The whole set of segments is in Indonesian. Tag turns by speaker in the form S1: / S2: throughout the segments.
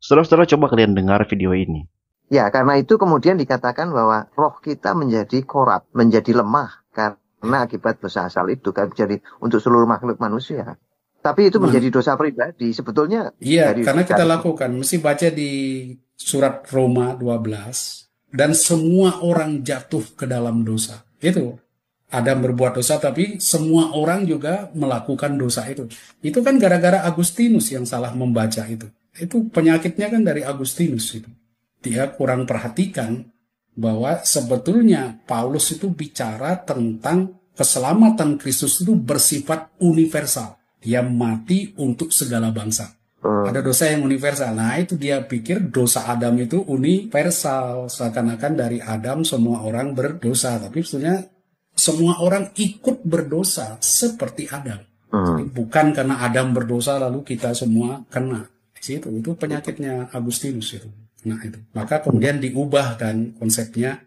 S1: Saudara-saudara, coba kalian dengar video ini.
S2: Ya, karena itu kemudian dikatakan bahwa roh kita menjadi korup, menjadi lemah karena akibat dosa asal itu kan jadi untuk seluruh makhluk manusia. Tapi itu menjadi dosa pribadi sebetulnya.
S3: Iya, karena kita lakukan, mesti baca di surat Roma 12, dan semua orang jatuh ke dalam dosa. Itu Adam berbuat dosa, tapi semua orang juga melakukan dosa itu. Itu kan gara-gara Agustinus yang salah membaca itu. Itu penyakitnya kan dari Agustinus itu. Dia kurang perhatikan bahwa sebetulnya Paulus itu bicara tentang keselamatan Kristus itu bersifat universal. Dia mati untuk segala bangsa. Ada dosa yang universal. Nah, itu dia pikir dosa Adam itu universal. Seakan-akan dari Adam semua orang berdosa. Tapi sebetulnya semua orang ikut berdosa seperti Adam. Jadi bukan karena Adam berdosa lalu kita semua kena. Di situ itu penyakitnya Agustinus itu. Nah, itu. Maka kemudian diubahkan konsepnya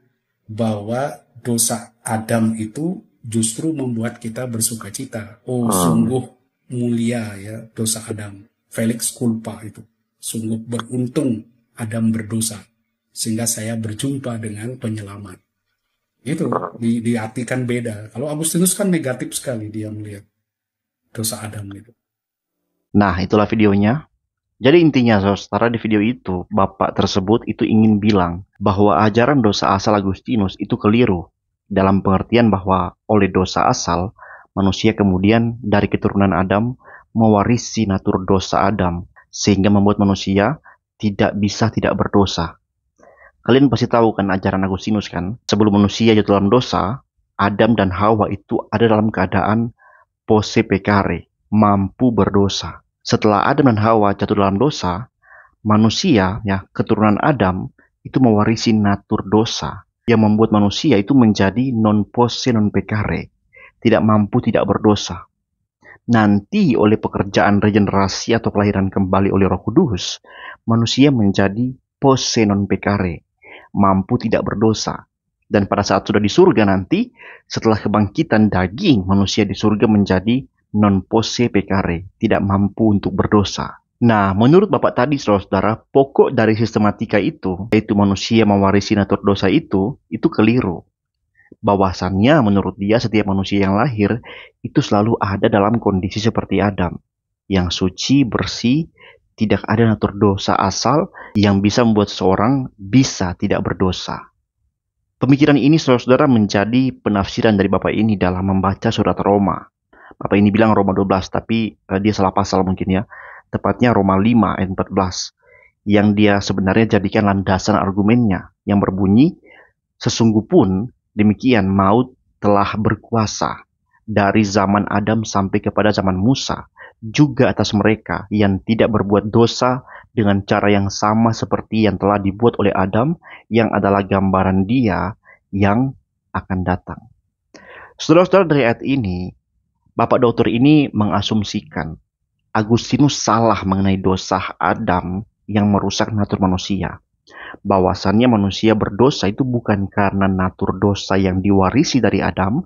S3: bahwa dosa Adam itu justru membuat kita bersukacita. Oh, sungguh mulia ya dosa Adam. Felix culpa itu. Sungguh beruntung Adam berdosa. Sehingga saya berjumpa dengan penyelamat. Itu diartikan beda. Kalau Agustinus kan negatif sekali dia melihat dosa Adam itu.
S1: Nah, itulah videonya. Jadi intinya, saudara, di video itu, bapak tersebut itu ingin bilang bahwa ajaran dosa asal Agustinus itu keliru. Dalam pengertian bahwa oleh dosa asal, manusia kemudian dari keturunan Adam mewarisi natur dosa Adam, sehingga membuat manusia tidak bisa tidak berdosa. Kalian pasti tahu kan ajaran Agustinus kan? Sebelum manusia jatuh dalam dosa, Adam dan Hawa itu ada dalam keadaan posse peccare, mampu berdosa. Setelah Adam dan Hawa jatuh dalam dosa, manusia, ya keturunan Adam, itu mewarisi natur dosa yang membuat manusia itu menjadi non posse non peccare, tidak mampu tidak berdosa. Nanti oleh pekerjaan regenerasi atau kelahiran kembali oleh Roh Kudus, manusia menjadi posse non peccare, mampu tidak berdosa. Dan pada saat sudah di surga nanti, setelah kebangkitan daging, manusia di surga menjadi non posse peccare, tidak mampu untuk berdosa. Nah, menurut Bapak tadi, saudara-saudara, pokok dari sistematika itu, yaitu manusia mewarisi natur dosa itu keliru. Bahwasannya menurut dia setiap manusia yang lahir itu selalu ada dalam kondisi seperti Adam, yang suci, bersih, tidak ada natur dosa asal yang bisa membuat seseorang bisa tidak berdosa. Pemikiran ini, saudara-saudara, menjadi penafsiran dari Bapak ini dalam membaca surat Roma. Bapak ini bilang Roma 12, tapi dia salah pasal mungkin ya. Tepatnya Roma 5 ayat 14. Yang dia sebenarnya jadikan landasan argumennya. Yang berbunyi, sesungguh pun demikian maut telah berkuasa dari zaman Adam sampai kepada zaman Musa. Juga atas mereka yang tidak berbuat dosa dengan cara yang sama seperti yang telah dibuat oleh Adam, yang adalah gambaran dia yang akan datang. Saudara-saudara, dari ayat ini, Bapak Dokter ini mengasumsikan Agustinus salah mengenai dosa Adam yang merusak natur manusia. Bahwasannya manusia berdosa itu bukan karena natur dosa yang diwarisi dari Adam,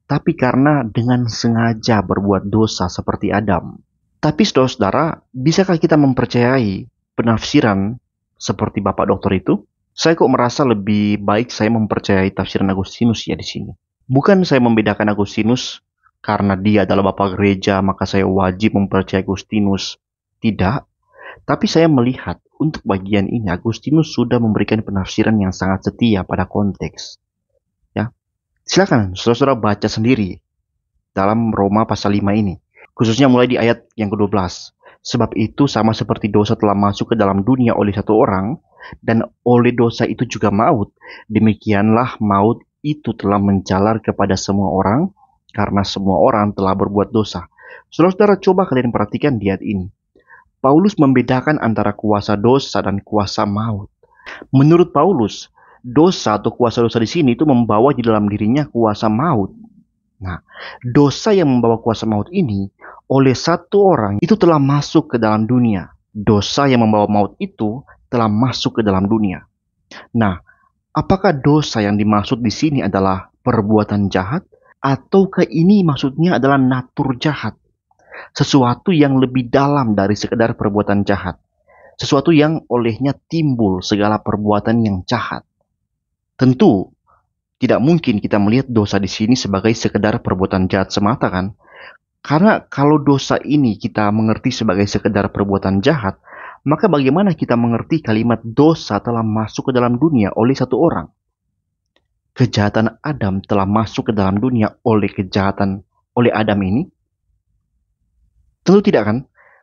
S1: tapi karena dengan sengaja berbuat dosa seperti Adam. Tapi saudara-saudara, bisakah kita mempercayai penafsiran seperti Bapak Dokter itu? Saya kok merasa lebih baik saya mempercayai tafsiran Agustinus ya di sini. Bukan saya membedakan Agustinus karena dia adalah bapak gereja, maka saya wajib mempercayai Agustinus. Tidak. Tapi saya melihat untuk bagian ini Agustinus sudah memberikan penafsiran yang sangat setia pada konteks. Ya, silakan saudara-saudara baca sendiri dalam Roma pasal 5 ini. Khususnya mulai di ayat yang ke-12. Sebab itu sama seperti dosa telah masuk ke dalam dunia oleh satu orang, dan oleh dosa itu juga maut. Demikianlah maut itu telah menjalar kepada semua orang, karena semua orang telah berbuat dosa. Saudara-saudara, coba kalian perhatikan di ayat ini. Paulus membedakan antara kuasa dosa dan kuasa maut. Menurut Paulus, dosa atau kuasa dosa di sini itu membawa di dalam dirinya kuasa maut. Nah, dosa yang membawa kuasa maut ini oleh satu orang itu telah masuk ke dalam dunia. Dosa yang membawa maut itu telah masuk ke dalam dunia. Nah, apakah dosa yang dimaksud di sini adalah perbuatan jahat? Ataukah ini maksudnya adalah natur jahat? Sesuatu yang lebih dalam dari sekedar perbuatan jahat. sesuatu yang olehnya timbul segala perbuatan yang jahat. Tentu tidak mungkin kita melihat dosa di sini sebagai sekedar perbuatan jahat semata kan? Karena kalau dosa ini kita mengerti sebagai sekedar perbuatan jahat, maka bagaimana kita mengerti kalimat dosa telah masuk ke dalam dunia oleh satu orang? Kejahatan Adam telah masuk ke dalam dunia oleh Adam ini? Tentu tidak kan?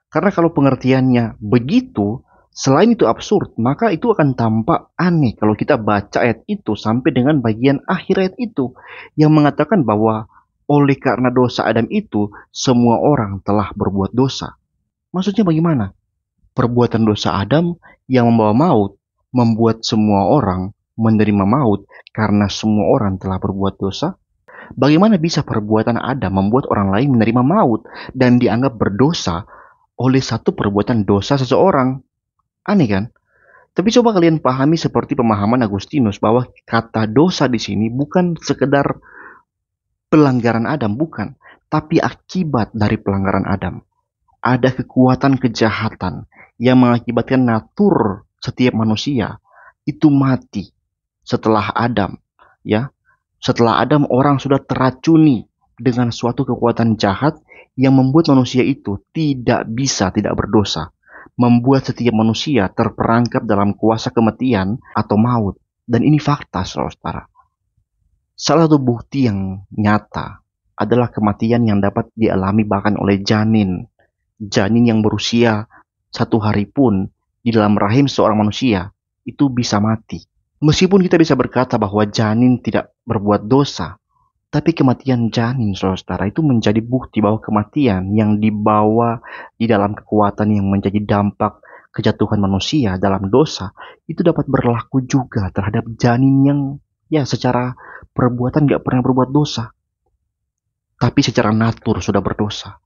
S1: Karena kalau pengertiannya begitu, selain itu absurd, maka itu akan tampak aneh kalau kita baca ayat itu sampai dengan bagian akhir ayat itu yang mengatakan bahwa oleh karena dosa Adam itu, semua orang telah berbuat dosa. Maksudnya bagaimana? Perbuatan dosa Adam yang membawa maut, membuat semua orang menerima maut karena semua orang telah berbuat dosa? Bagaimana bisa perbuatan Adam membuat orang lain menerima maut dan dianggap berdosa oleh satu perbuatan dosa seseorang? Aneh kan? Tapi coba kalian pahami seperti pemahaman Agustinus bahwa kata dosa di sini bukan sekedar pelanggaran Adam, bukan. Tapi akibat dari pelanggaran Adam. Ada kekuatan kejahatan yang mengakibatkan natur setiap manusia itu mati setelah Adam. Ya, setelah Adam orang sudah teracuni dengan suatu kekuatan jahat yang membuat manusia itu tidak berdosa. Membuat setiap manusia terperangkap dalam kuasa kematian atau maut. Dan ini fakta, saudara. Salah satu bukti yang nyata adalah kematian yang dapat dialami bahkan oleh janin. Janin yang berusia 1 hari pun di dalam rahim seorang manusia itu bisa mati. Meskipun kita bisa berkata bahwa janin tidak berbuat dosa, tapi kematian janin, saudara, itu menjadi bukti bahwa kematian yang dibawa di dalam kekuatan yang menjadi dampak kejatuhan manusia dalam dosa, itu dapat berlaku juga terhadap janin yang secara perbuatan gak pernah berbuat dosa, tapi secara natur sudah berdosa.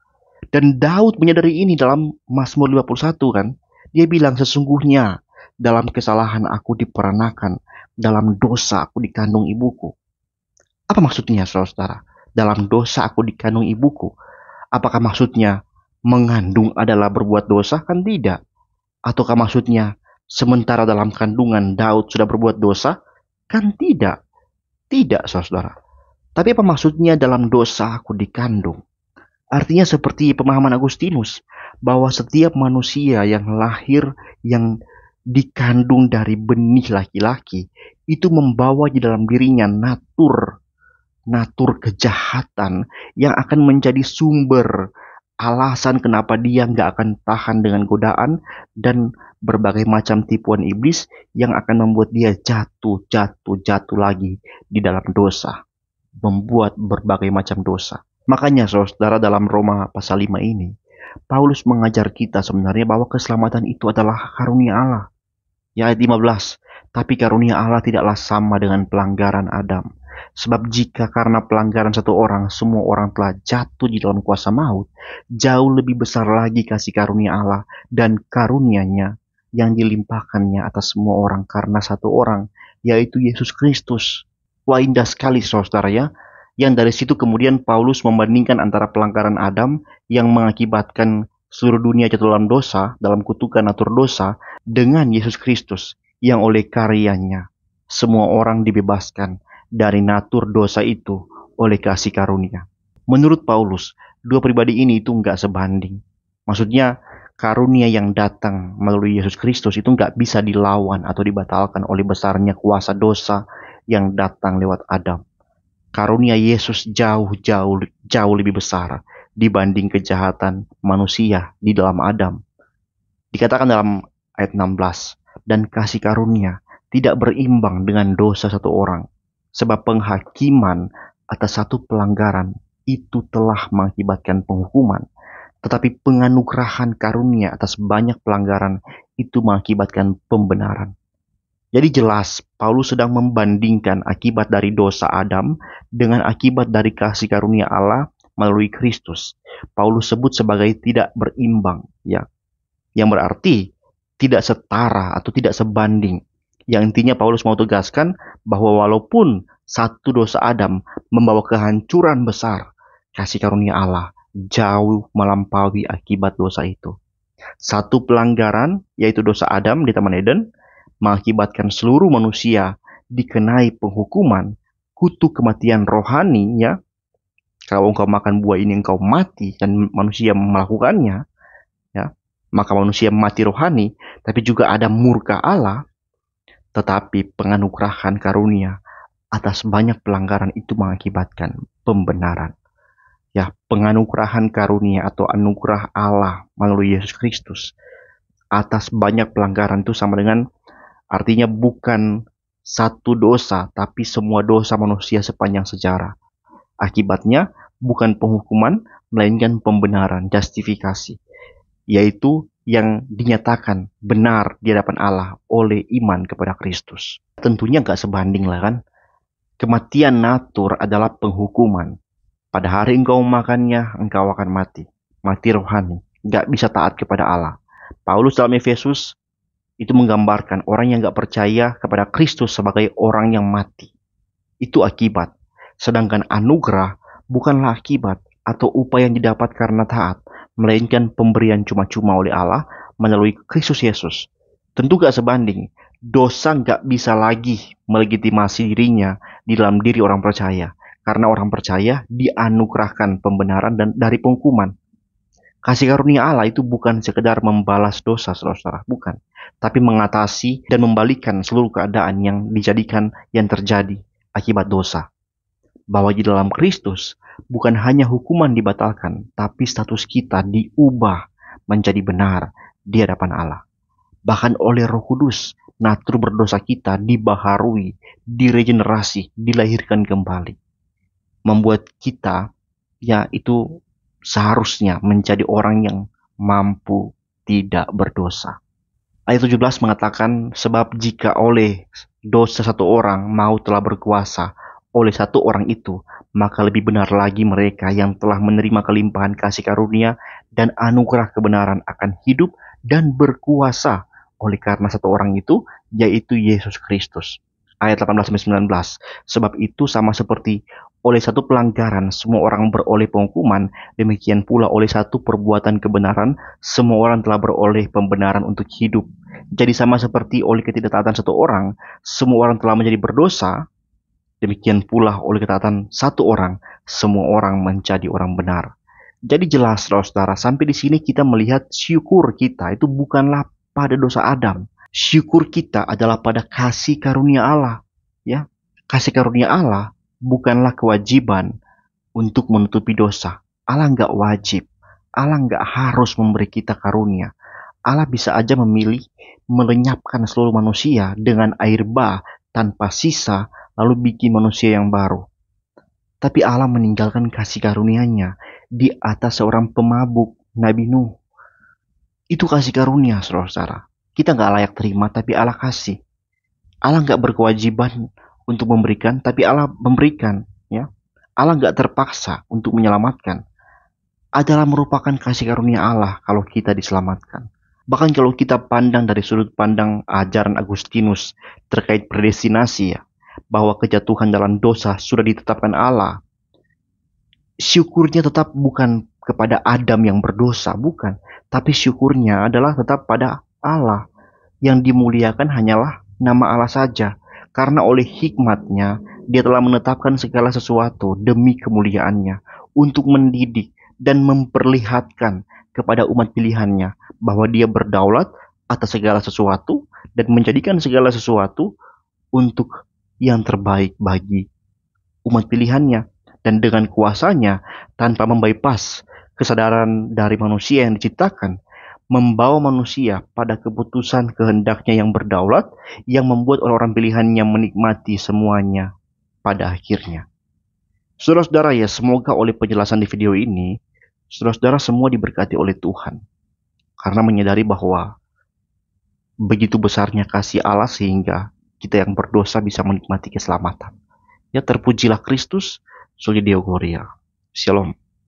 S1: Dan Daud menyadari ini dalam Mazmur 51 kan. Dia bilang, sesungguhnya dalam kesalahan aku diperanakan, dalam dosa aku dikandung ibuku. Apa maksudnya, saudara? Dalam dosa aku dikandung ibuku. Apakah maksudnya mengandung adalah berbuat dosa? Kan tidak. Ataukah maksudnya sementara dalam kandungan Daud sudah berbuat dosa? Kan tidak. Tidak, saudara. Tapi apa maksudnya dalam dosa aku dikandung? Artinya seperti pemahaman Agustinus, bahwa setiap manusia yang lahir, yang dikandung dari benih laki-laki, itu membawa di dalam dirinya natur kejahatan yang akan menjadi sumber alasan kenapa dia nggak akan tahan dengan godaan dan berbagai macam tipuan iblis yang akan membuat dia jatuh lagi di dalam dosa, membuat berbagai macam dosa. Makanya saudara, dalam Roma pasal 5 ini, Paulus mengajar kita sebenarnya bahwa keselamatan itu adalah karunia Allah. Ya, ayat 15, tapi karunia Allah tidaklah sama dengan pelanggaran Adam. Sebab jika karena pelanggaran satu orang, semua orang telah jatuh di dalam kuasa maut, jauh lebih besar lagi kasih karunia Allah dan karunia-Nya yang dilimpahkannya atas semua orang karena satu orang, yaitu Yesus Kristus. Wah, indah sekali saudara ya. Yang dari situ kemudian Paulus membandingkan antara pelanggaran Adam yang mengakibatkan seluruh dunia jatuh dalam dosa, dalam kutukan natur dosa, dengan Yesus Kristus yang oleh karyanya semua orang dibebaskan dari natur dosa itu oleh kasih karunia. Menurut Paulus, dua pribadi ini itu nggak sebanding. Maksudnya karunia yang datang melalui Yesus Kristus itu nggak bisa dilawan atau dibatalkan oleh besarnya kuasa dosa yang datang lewat Adam. Karunia Yesus jauh lebih besar dibanding kejahatan manusia di dalam Adam. Dikatakan dalam ayat 16, dan kasih karunia tidak berimbang dengan dosa satu orang, sebab penghakiman atas satu pelanggaran itu telah mengakibatkan penghukuman, tetapi penganugerahan karunia atas banyak pelanggaran itu mengakibatkan pembenaran. Jadi jelas Paulus sedang membandingkan akibat dari dosa Adam dengan akibat dari kasih karunia Allah melalui Kristus. Paulus sebut sebagai tidak berimbang, ya. Yang berarti tidak setara atau tidak sebanding. Yang intinya Paulus mau tegaskan bahwa walaupun satu dosa Adam membawa kehancuran besar, kasih karunia Allah jauh melampaui akibat dosa itu. Satu pelanggaran, yaitu dosa Adam di Taman Eden, mengakibatkan seluruh manusia dikenai penghukuman, kutuk kematian rohani, ya. Kalau engkau makan buah ini engkau mati, dan manusia melakukannya, ya, maka manusia mati rohani. Tapi juga ada murka Allah. Tetapi penganugerahan karunia atas banyak pelanggaran itu mengakibatkan pembenaran. Ya, penganugerahan karunia atau anugerah Allah melalui Yesus Kristus atas banyak pelanggaran itu sama dengan, artinya bukan satu dosa, tapi semua dosa manusia sepanjang sejarah. Akibatnya bukan penghukuman, melainkan pembenaran, justifikasi, yaitu yang dinyatakan benar di hadapan Allah oleh iman kepada Kristus. Tentunya gak sebanding lah kan. Kematian natur adalah penghukuman. Pada hari engkau makannya, engkau akan mati. Mati rohani. Gak bisa taat kepada Allah. Paulus dalam Efesus itu menggambarkan orang yang gak percaya kepada Kristus sebagai orang yang mati. Itu akibat. Sedangkan anugerah bukanlah akibat atau upaya yang didapat karena taat, melainkan pemberian cuma-cuma oleh Allah melalui Kristus Yesus. Tentu gak sebanding. Dosa gak bisa lagi melegitimasi dirinya di dalam diri orang percaya. Karena orang percaya dianugerahkan pembenaran dan dari penghukuman. Kasih karunia Allah itu bukan sekedar membalas dosa, saudara-saudara. Bukan. Tapi mengatasi dan membalikan seluruh keadaan yang dijadikan yang terjadi akibat dosa. Bahwa di dalam Kristus bukan hanya hukuman dibatalkan, tapi status kita diubah menjadi benar di hadapan Allah. Bahkan oleh Roh Kudus, natur berdosa kita dibaharui, diregenerasi, dilahirkan kembali. Membuat kita, ya itu seharusnya menjadi orang yang mampu tidak berdosa. Ayat 17 mengatakan, sebab jika oleh dosa satu orang maut telah berkuasa oleh satu orang itu, maka lebih benar lagi mereka yang telah menerima kelimpahan kasih karunia dan anugerah kebenaran akan hidup dan berkuasa oleh karena satu orang itu, yaitu Yesus Kristus. Ayat 18-19, sebab itu sama seperti oleh satu pelanggaran semua orang beroleh penghukuman, demikian pula oleh satu perbuatan kebenaran semua orang telah beroleh pembenaran untuk hidup. Jadi sama seperti oleh ketidaktaatan satu orang semua orang telah menjadi berdosa, demikian pula oleh ketaatan satu orang semua orang menjadi orang benar. Jadi jelas saudara, sampai di sini kita melihat syukur kita itu bukanlah pada dosa Adam. Syukur kita adalah pada kasih karunia Allah, ya. Kasih karunia Allah bukanlah kewajiban untuk menutupi dosa. Allah nggak wajib. Allah nggak harus memberi kita karunia. Allah bisa aja memilih melenyapkan seluruh manusia dengan air bah tanpa sisa, lalu bikin manusia yang baru. Tapi Allah meninggalkan kasih karunia-Nya di atas seorang pemabuk, Nabi Nuh. Itu kasih karunia, saudara-saudara. Kita nggak layak terima, tapi Allah kasih. Allah nggak berkewajiban untuk memberikan, tapi Allah memberikan. Ya, Allah nggak terpaksa untuk menyelamatkan. Adalah merupakan kasih karunia Allah kalau kita diselamatkan. Bahkan kalau kita pandang dari sudut pandang ajaran Agustinus terkait predestinasi, ya, bahwa kejatuhan dalam dosa sudah ditetapkan Allah. Syukurnya tetap bukan kepada Adam yang berdosa, bukan. Tapi syukurnya adalah tetap pada Allah. Yang dimuliakan hanyalah nama Allah saja. Karena oleh hikmat-Nya, Dia telah menetapkan segala sesuatu demi kemuliaan-Nya. Untuk mendidik dan memperlihatkan kepada umat pilihan-Nya bahwa Dia berdaulat atas segala sesuatu dan menjadikan segala sesuatu untuk yang terbaik bagi umat pilihan-Nya. Dan dengan kuasa-Nya, tanpa membypass kesadaran dari manusia yang diciptakan, membawa manusia pada keputusan kehendak-Nya yang berdaulat, yang membuat orang-orang pilihan-Nya menikmati semuanya pada akhirnya. Saudara-saudara, ya, semoga oleh penjelasan di video ini, saudara-saudara semua diberkati oleh Tuhan. Karena menyadari bahwa begitu besarnya kasih Allah sehingga kita yang berdosa bisa menikmati keselamatan. Ya, terpujilah Kristus, Soli Deo Gloria. Shalom.